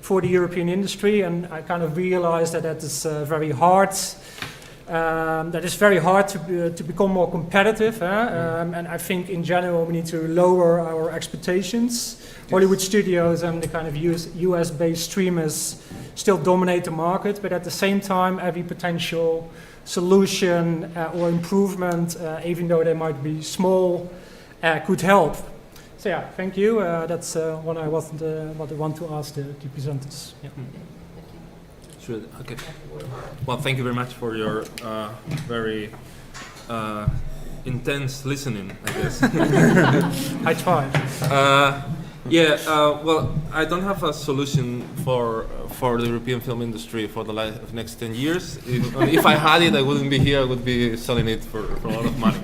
for the European industry? And I kind of realized that is very hard that it's very hard to become more competitive, and I think in general we need to lower our expectations. Hollywood studios and the kind of US-based streamers still dominate the market, but at the same time every potential solution or improvement, even though they might be small, could help. So yeah, thank you. That's what I want to ask the presenters. Yeah. Sure. Okay. Well, thank you very much for your very intense listening, I guess. I tried. Well, I don't have a solution for the European film industry for the next 10 years. If I had it, I wouldn't be here. I would be selling it for a lot of money.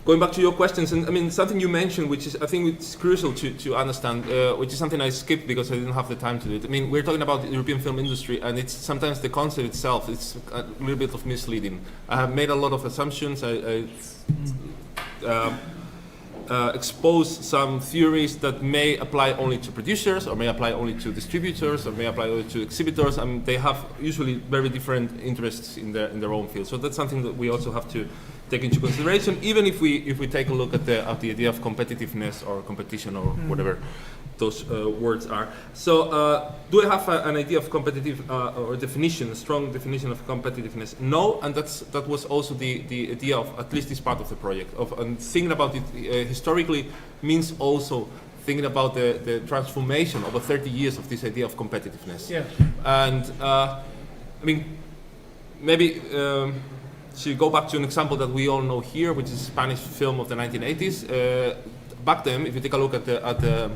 Going back to your questions, and I mean something you mentioned, which is I think it's crucial to understand, which is something I skipped because I didn't have the time to do it. I mean, we're talking about the European film industry, and it's sometimes the concept itself. It's a little bit of misleading. I have made a lot of assumptions. I expose some theories that may apply only to producers, or may apply only to distributors, or may apply only to exhibitors. I mean, they have usually very different interests in their own field. So that's something that we also have to take into consideration, even if we take a look at the idea of competitiveness or competition or whatever those words are. So do I have an idea of competitive or definition, a strong definition of competitiveness? No, and that was also the idea of at least this part of the project. And thinking about it historically means also thinking about the transformation over 30 years of this idea of competitiveness. Yeah. And I mean, maybe to go back to an example that we all know here, which is a Spanish film of the 1980s. Back then, if you take a look at the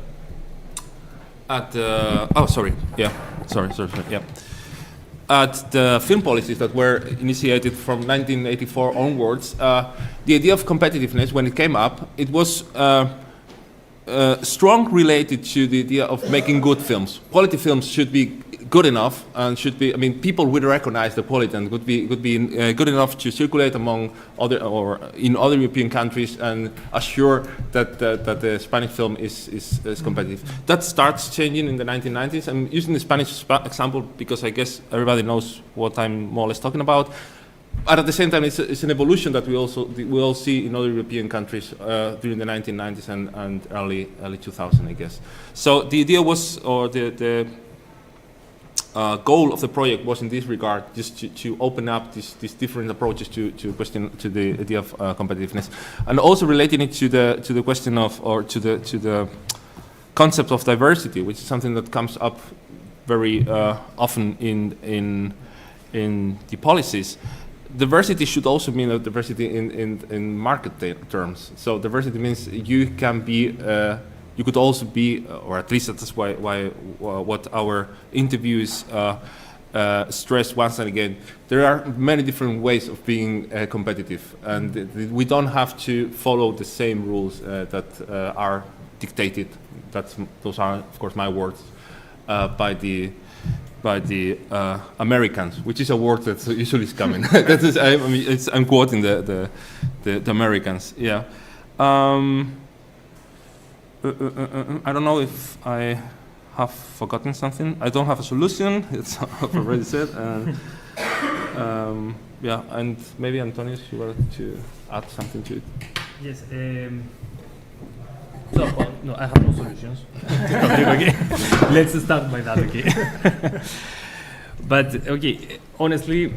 film policies that were initiated from 1984 onwards, the idea of competitiveness, when it came up, it was strong related to the idea of making good films. Quality films should be good enough and should be, I mean, people would recognize the quality and would be good enough to circulate among other or in other European countries and assure that the Spanish film is competitive. That starts changing in the 1990s. I'm using the Spanish example because I guess everybody knows what I'm more or less talking about. But at the same time, it's an evolution that we all see in other European countries during the 1990s and early 2000, I guess. So the idea was, or the goal of the project was in this regard, just to open up these different approaches to the idea of competitiveness, and also relating it to the question of, or to the concept of diversity, which is something that comes up very often in the policies. Diversity should also mean a diversity in market terms. So diversity means you can be, you could also be, or at least that's why what our interviews stress once and again. There are many different ways of being competitive, and we don't have to follow the same rules that are dictated. Those are, of course, my words, by the Americans, which is a word that usually is coming. That is, I'm quoting the Americans. Yeah. I don't know if I have forgotten something. I don't have a solution. It's I've already said. Yeah, and maybe Antonios, you wanted to add something to it. Yes. So, no, I have no solutions. Okay. Let's start by that, okay? But, okay, honestly,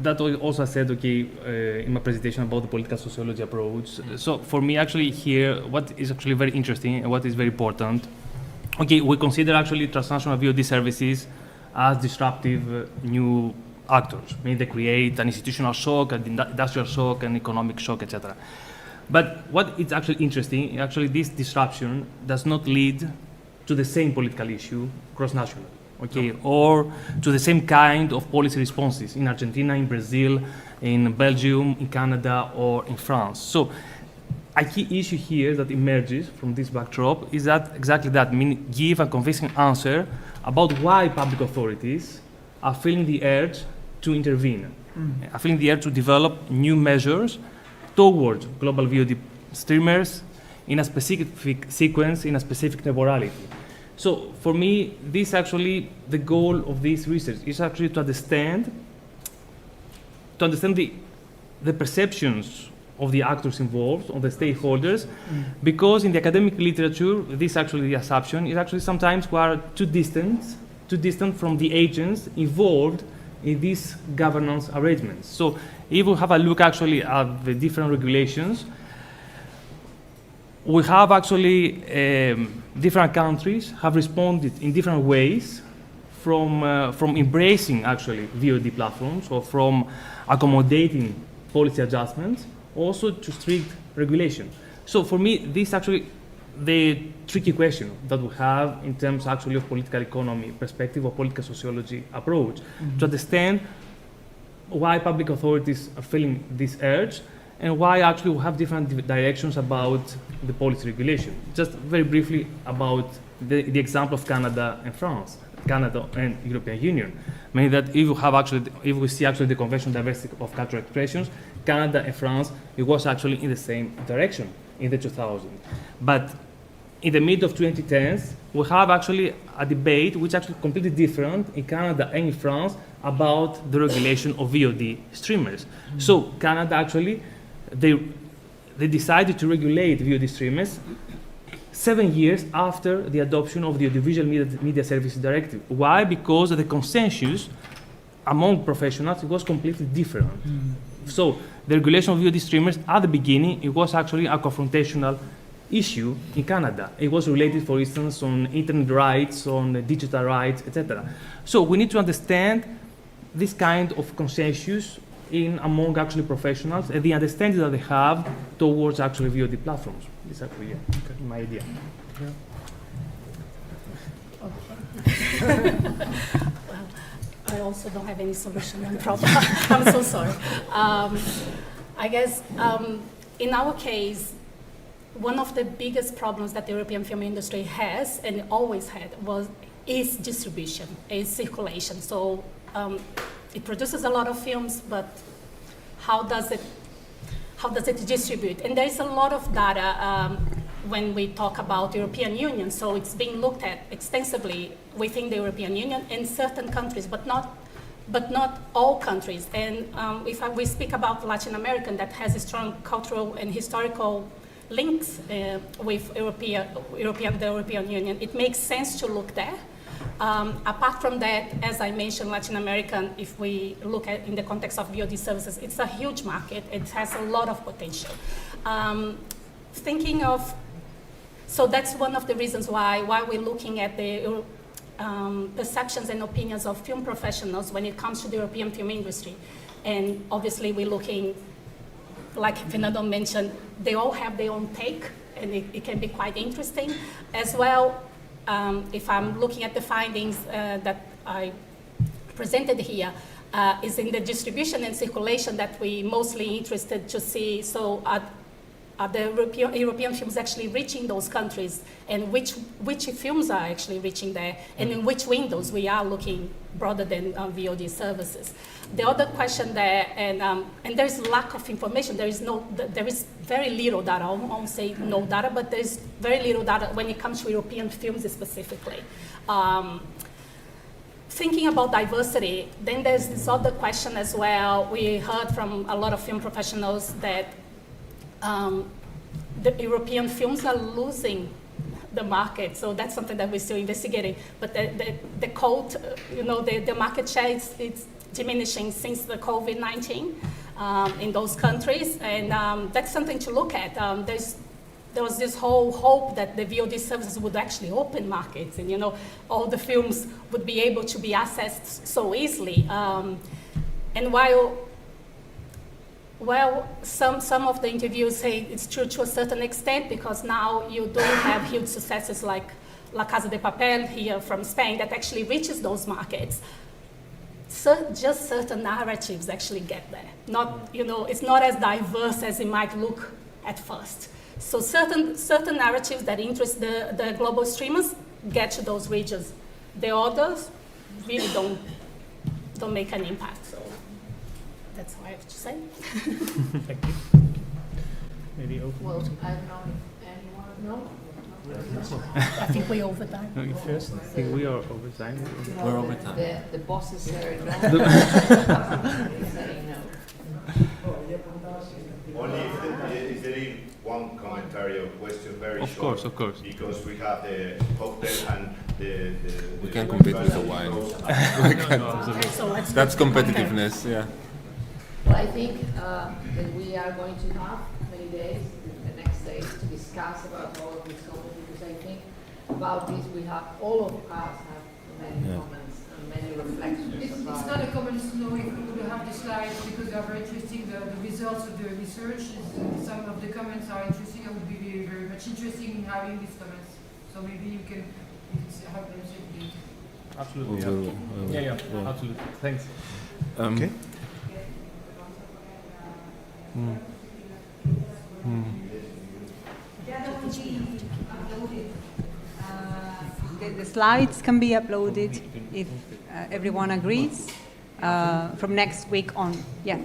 that also I said, okay, in my presentation about the political sociology approach. So, for me, actually, here, what is actually very interesting and what is very important, okay, we consider actually transnational VOD services as disruptive new actors. I mean, they create an institutional shock, an industrial shock, an economic shock, etc. But what is actually interesting, actually this disruption does not lead to the same political issue cross-national, okay, or to the same kind of policy responses in Argentina, in Brazil, in Belgium, in Canada, or in France. So a key issue here that emerges from this backdrop is that exactly that, I mean, give a convincing answer about why public authorities are feeling the urge to intervene, are feeling the urge to develop new measures towards global VOD streamers in a specific sequence, in a specific temporality. So for me, this actually, the goal of this research is actually to understand the perceptions of the actors involved, of the stakeholders, because in the academic literature, this actually the assumption is actually sometimes we are too distant from the agents involved in these governance arrangements. So if we have a look actually at the different regulations, we have actually different countries have responded in different ways from embracing actually VOD platforms or from accommodating policy adjustments also to strict regulation. So for me, this is actually the tricky question that we have in terms actually of political economy perspective or political sociology approach, to understand why public authorities are feeling this urge and why actually we have different directions about the policy regulation. Just very briefly about the example of Canada and France, Canada and European Union. Meaning that if we see actually the Convention on Diversity of Cultural Expressions, Canada and France, it was actually in the same direction in the 2000s. But in the mid of 2010s, we have actually a debate which is actually completely different in Canada and in France about the regulation of VOD streamers. So Canada actually, they decided to regulate VOD streamers 7 years after the adoption of the Audiovisual Media Services Directive. Why? Because the consensus among professionals, it was completely different. So the regulation of VOD streamers at the beginning, it was actually a confrontational issue in Canada. It was related, for instance, on internet rights, on digital rights, etc. So we need to understand this kind of consensus among actually professionals and the understanding that they have towards actually VOD platforms. This is actually my idea. Well, I also don't have any solution on problem. I'm so sorry. I guess in our case, one of the biggest problems that the European film industry has and always had is distribution, is circulation. So it produces a lot of films, but how does it distribute? And there is a lot of data when we talk about European Union. So it's being looked at extensively within the European Union in certain countries, but not all countries. And if we speak about Latin American, that has a strong cultural and historical links with the European Union, it makes sense to look there. Apart from that, as I mentioned, Latin American, if we look at in the context of VOD services, it's a huge market. It has a lot of potential. So that's one of the reasons why we're looking at the perceptions and opinions of film professionals when it comes to the European film industry. And obviously we're looking, like Fernando mentioned, they all have their own take, and it can be quite interesting. As well, if I'm looking at the findings that I presented here, is in the distribution and circulation that we're mostly interested to see. So are the European films actually reaching those countries, and which films are actually reaching there, and in which windows we are looking broader than VOD services. The other question there, and there's lack of information. There is very little data. I won't say no data, but there's very little data when it comes to European films specifically. Thinking about diversity, then there's this other question as well. We heard from a lot of film professionals that the European films are losing the market, so that's something that we're still investigating. But the code, the market share it's diminishing since the COVID-19 in those countries, and that's something to look at. There was this whole hope that the VOD services would actually open markets, and all the films would be able to be accessed so easily. And while some of the interviews say it's true to a certain extent, because now you do have huge successes like La Casa de Papel here from Spain that actually reaches those markets. So just certain narratives actually get there. It's not as diverse as it might look at first. So certain narratives that interest the global streamers get to those regions. The others really don't make an impact. So that's all I have to say. Thank you. Maybe open. Well, I don't know if anyone. No? I think we overdone. No, you first. I think we are over time. We're over time. The boss is saying no. Saying no. Only if there is one commentary or question, very Of short. course, of course. Because we have the cocktail and the We can compete with the wine. That's competitiveness, yeah. Well, I think that we are going to have many days, the next days, to discuss about all of these comments, because I think about this we have, all of us have many comments and many reflections It's about not a common snow if we would have the slides because they are very interesting. The results of the research, some of the comments are interesting. I would be very, very much interested in having these comments. So maybe you can have them circulate. Absolutely. Yeah, absolutely. Thanks. Okay. The slides can be uploaded if everyone agrees from next week on. Yeah.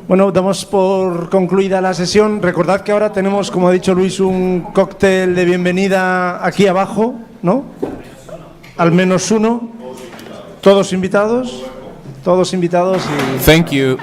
Bueno, damos por concluida la sesión. Recordad que ahora tenemos, como ha dicho Luis, un cóctel de bienvenida aquí abajo, ¿no? Al menos uno. Todos invitados. Todos invitados. Thank you.